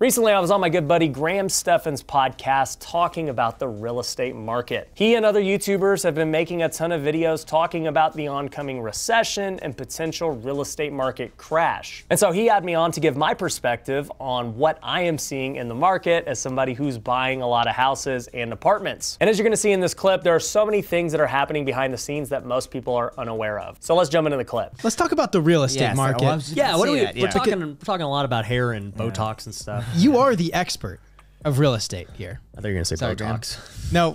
Recently, I was on my good buddy Graham Stephan's podcast talking about the real estate market. He and other YouTubers have been making a ton of videos talking about the oncoming recession and potential real estate market crash. And so he had me on to give my perspective on what I am seeing in the market as somebody who's buying a lot of houses and apartments. And as you're gonna see in this clip, there are so many things that are happening behind the scenes that most people are unaware of. So let's jump into the clip. Let's talk about the real estate market. We're talking a lot about hair and Botox and stuff. You are the expert of real estate here. I thought you were going to say Botox. No,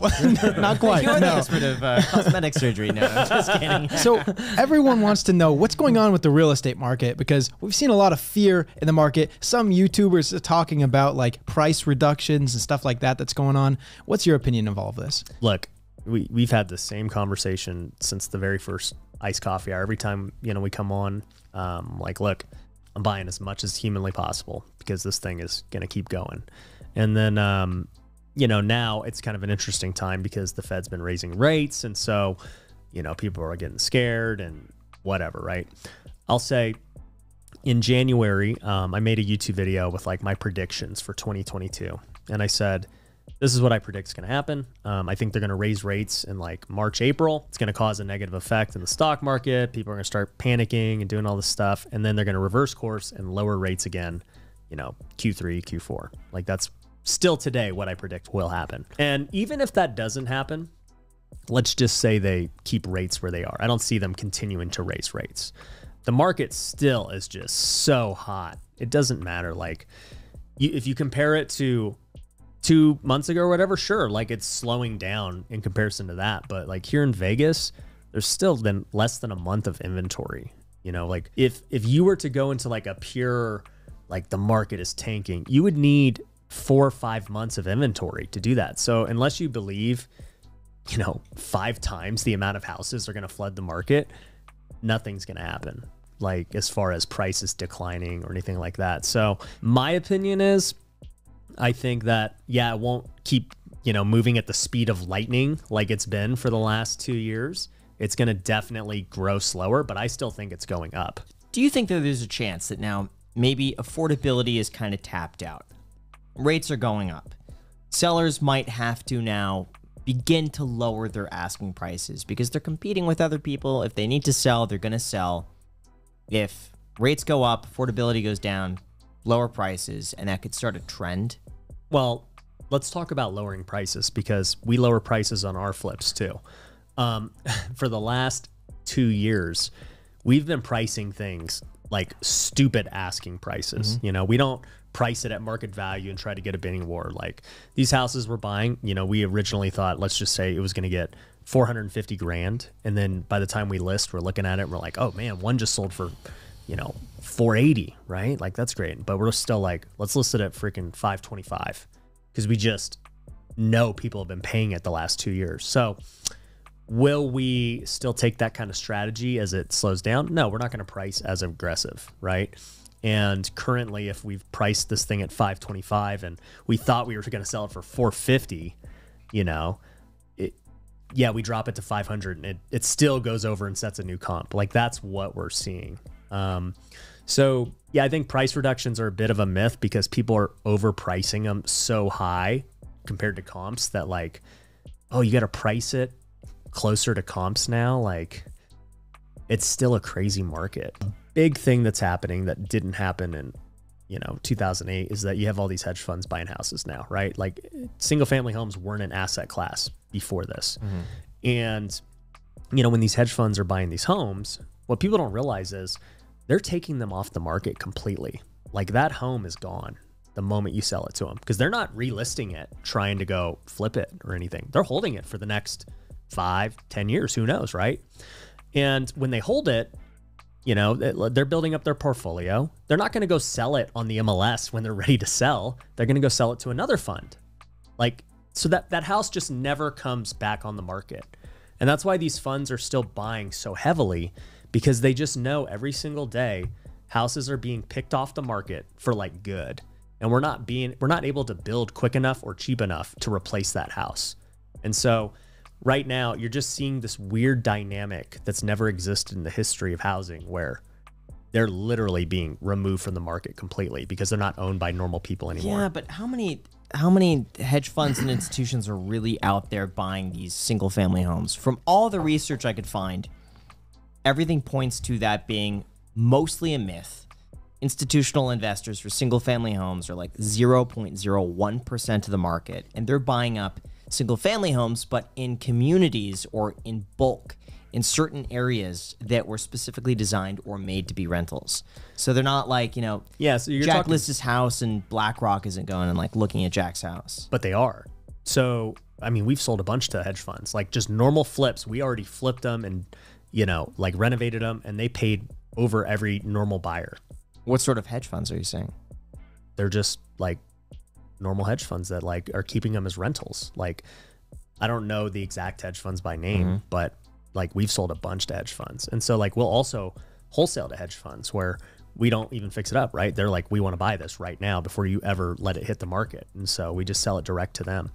not quite. You're no. the expert of cosmetic surgery. No, I'm just kidding. So everyone wants to know what's going on with the real estate market because we've seen a lot of fear in the market. Some YouTubers are talking about like price reductions and stuff like that that's going on. What's your opinion of all of this? Look, we've had the same conversation since the very first iced coffee hour. Every time, we come on, like, look, I'm buying as much as humanly possible because this thing is going to keep going. And then, now it's kind of an interesting time because the Fed's been raising rates. And so, people are getting scared and whatever, right? I'll say in January, I made a YouTube video with like my predictions for 2022. And I said, this is what I predict is going to happen. I think they're going to raise rates in like March, April. It's going to cause a negative effect in the stock market. People are going to start panicking and doing all this stuff. And then they're going to reverse course and lower rates again, Q3, Q4. Like that's still today what I predict will happen. And even if that doesn't happen, let's just say they keep rates where they are. I don't see them continuing to raise rates. The market still is just so hot. It doesn't matter. Like if you compare it to 2 months ago or whatever, sure, like it's slowing down in comparison to that. But like here in Vegas, there's still been less than a month of inventory. Like if you were to go into like a pure, like the market is tanking, you would need 4 or 5 months of inventory to do that. So unless you believe, 5 times the amount of houses are going to flood the market, nothing's going to happen. Like as far as prices declining or anything like that. So my opinion is, I think that, it won't keep, moving at the speed of lightning like it's been for the last 2 years. It's going to definitely grow slower, but I still think it's going up. Do you think that there's a chance that now maybe affordability is kind of tapped out? Rates are going up. Sellers might have to now begin to lower their asking prices because they're competing with other people. If they need to sell, they're going to sell. If rates go up, affordability goes down, lower prices, and that could start a trend. Well, let's talk about lowering prices because we lower prices on our flips too. For the last 2 years, we've been pricing things like stupid asking prices. We don't price it at market value and try to get a bidding war. Like these houses we're buying, we originally thought, let's just say it was going to get 450 grand. And then by the time we list, we're looking at it and we're like, oh man, one just sold for 480, right? Like that's great. But we're still like, let's list it at freaking 525 because we just know people have been paying it the last 2 years. So will we still take that kind of strategy as it slows down? No, we're not going to price as aggressive, right? And currently, if we've priced this thing at 525 and we thought we were going to sell it for 450, we drop it to 500 and it still goes over and sets a new comp. Like that's what we're seeing. So I think price reductions are a bit of a myth because people are overpricing them so high compared to comps that like, oh, you got to price it closer to comps now. Like it's still a crazy market. Big thing that's happening that didn't happen in 2008 is that you have all these hedge funds buying houses now, right? Like single family homes weren't an asset class before this. And when these hedge funds are buying these homes, what people don't realize is they're taking them off the market completely. Like that home is gone the moment you sell it to them because they're not relisting it, trying to go flip it or anything. They're holding it for the next 5-10 years, who knows, right? And when they hold it, they're building up their portfolio. They're not going to go sell it on the MLS when they're ready to sell. They're going to go sell it to another fund. Like, so that house just never comes back on the market. And that's why these funds are still buying so heavily because they just know every single day houses are being picked off the market for like good. And we're not able to build quick enough or cheap enough to replace that house. And so right now you're just seeing this weird dynamic that's never existed in the history of housing where they're literally being removed from the market completely because they're not owned by normal people anymore. Yeah, but how many hedge funds and institutions are really out there buying these single family homes? From all the research I could find, everything points to that being mostly a myth. Institutional investors for single family homes are like 0.01% of the market, and they're buying up single family homes, but in communities or in bulk in certain areas that were specifically designed or made to be rentals. So they're not like, so you're Jack lists house and BlackRock isn't going and like looking at Jack's house. But they are. So, I mean, we've sold a bunch to hedge funds, like just normal flips. We already flipped them and, like renovated them, and they paid over every normal buyer. What sort of hedge funds are you saying? They're just like normal hedge funds that like are keeping them as rentals. Like, I don't know the exact hedge funds by name, but like we've sold a bunch to hedge funds. And so like we'll also wholesale to hedge funds where we don't even fix it up, right? They're like, we want to buy this right now before you ever let it hit the market. And so we just sell it direct to them.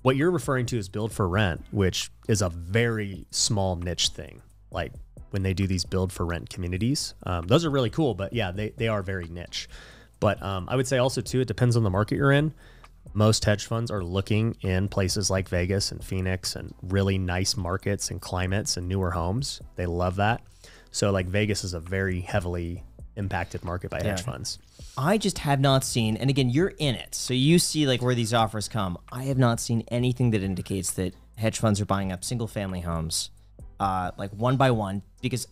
What you're referring to is build for rent, which is a very small niche thing. Like when they do these build for rent communities, those are really cool, but yeah, they are very niche. But I would say also too, it depends on the market you're in. Most hedge funds are looking in places like Vegas and Phoenix and really nice markets and climates and newer homes. They love that. So like Vegas is a very heavily impacted market by hedge funds. I just have not seen, and again, you're in it, so you see like where these offers come. I have not seen anything that indicates that hedge funds are buying up single family homes like one by one, because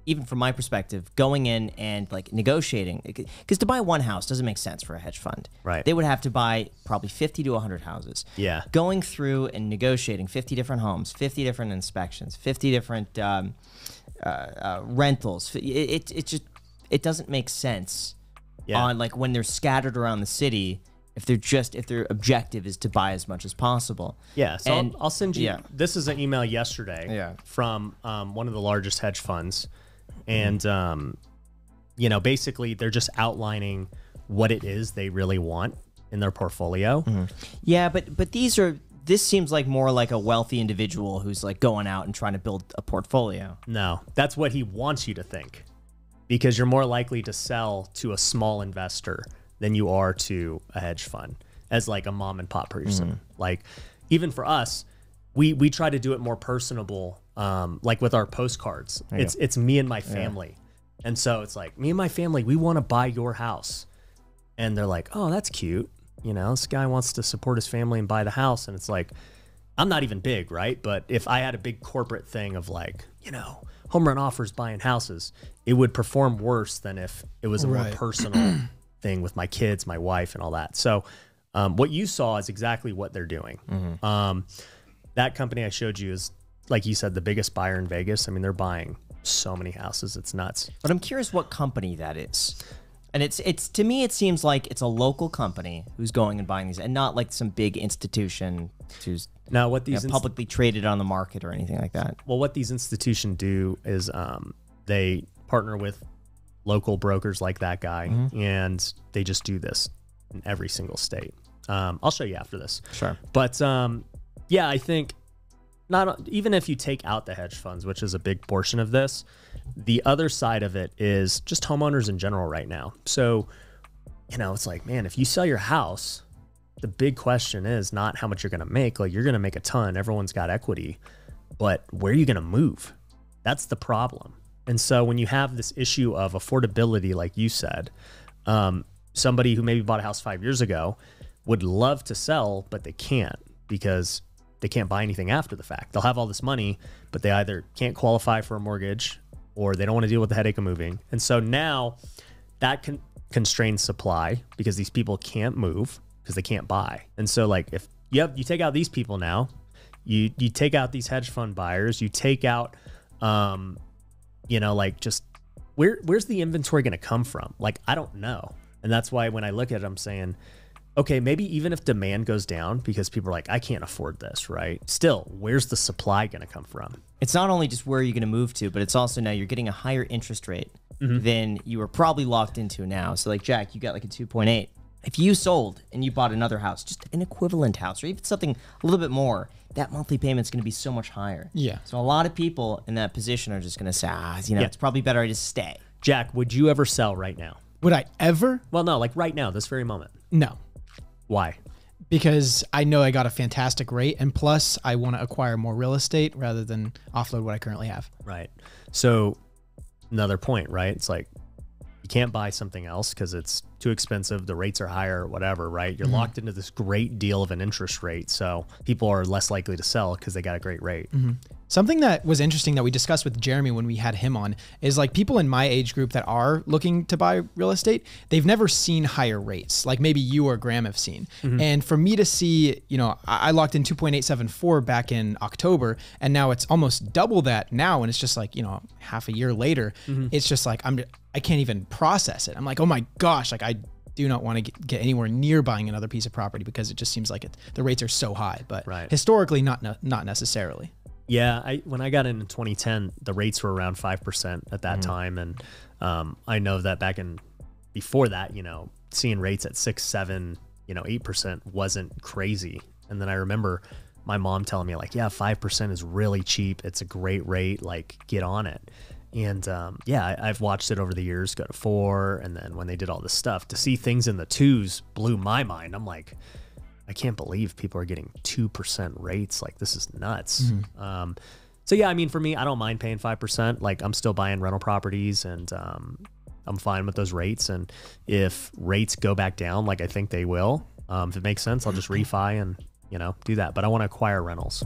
even from my perspective, going in and like negotiating, because to buy one house doesn't make sense for a hedge fund. Right. They would have to buy probably 50 to 100 houses. Yeah. Going through and negotiating 50 different homes, 50 different inspections, 50 different rentals. It doesn't make sense on like when they're scattered around the city. If their objective is to buy as much as possible. Yeah, so I'll send you. Yeah. This is an email yesterday from one of the largest hedge funds. And, basically they're just outlining what it is they really want in their portfolio. Yeah, but this seems like more like a wealthy individual who's like going out and trying to build a portfolio. No, that's what he wants you to think, because you're more likely to sell to a small investor than you are to a hedge fund as like a mom and pop person. Like even for us, we try to do it more personable. Like with our postcards, it's me and my family. And so it's like, me and my family, we want to buy your house. And they're like, oh, that's cute. This guy wants to support his family and buy the house. And it's like, I'm not even big, right? But if I had a big corporate thing of like, home run offers buying houses, it would perform worse than if it was a more personal thing with my kids, my wife, and all that. So what you saw is exactly what they're doing. That company I showed you is, like you said, the biggest buyer in Vegas. I mean, they're buying so many houses. It's nuts. But I'm curious what company that is. And it's to me, it seems like it's a local company who's going and buying these, and not like some big institution who's now what these publicly traded on the market or anything like that. Well, what these institutions do is they partner with local brokers like that guy, and they just do this in every single state. I'll show you after this. Sure. But yeah, I think not even if you take out the hedge funds, which is a big portion of this, the other side of it is just homeowners in general right now. So, it's like, man, if you sell your house, the big question is not how much you're going to make. Like, you're going to make a ton. Everyone's got equity, but where are you going to move? That's the problem. And so when you have this issue of affordability, like you said, somebody who maybe bought a house 5 years ago would love to sell, but they can't because they can't buy anything after the fact. They'll have all this money, but they either can't qualify for a mortgage or they don't want to deal with the headache of moving. And so now that constrains supply because these people can't move because they can't buy. And so like if you take out these people now, you take out these hedge fund buyers, you take out, like just where's the inventory going to come from? Like, I don't know. And that's why when I look at it, I'm saying, okay, maybe even if demand goes down because people are like, I can't afford this, right? Still, where's the supply going to come from? It's not only just where you're going to move to, but it's also now you're getting a higher interest rate than you were probably locked into now. So like, Jack, you got like a 2.8. If you sold and you bought another house, just an equivalent house, or even something a little bit more, that monthly payment's going to be so much higher. Yeah. So a lot of people in that position are just going to say, it's probably better I just stay. Jack, would you ever sell right now? Would I ever? Well, no, like right now, this very moment. No. Why? Because I know I got a fantastic rate, and plus I want to acquire more real estate rather than offload what I currently have. Right. So another point, right? It's like you can't buy something else because it's too expensive. The rates are higher, whatever, right? You're locked into this great deal of an interest rate. So people are less likely to sell because they got a great rate. Something that was interesting that we discussed with Jeremy when we had him on is like people in my age group that are looking to buy real estate, they've never seen higher rates like maybe you or Graham have seen. And for me to see, you know, I locked in 2.874 back in October, and now it's almost double that now. And it's just like, you know, half a year later, it's just like, I can't even process it. I'm like, oh my gosh, like I do not want to get anywhere near buying another piece of property because it just seems like the rates are so high, but historically not necessarily. Yeah, when I got in 2010, the rates were around 5% at that time, and I know that before that, you know, seeing rates at 6, 7, you know, 8% wasn't crazy. And then I remember my mom telling me like, yeah, 5% is really cheap. It's a great rate. Like, get on it. And yeah, I've watched it over the years go to 4, and then when they did all this stuff, to see things in the 2s blew my mind. I'm like, I can't believe people are getting 2% rates. Like, this is nuts. So yeah, I mean, for me, I don't mind paying 5%. Like, I'm still buying rental properties, and I'm fine with those rates. And if rates go back down, like I think they will, if it makes sense, I'll just refi and, you know, do that. But I want to acquire rentals.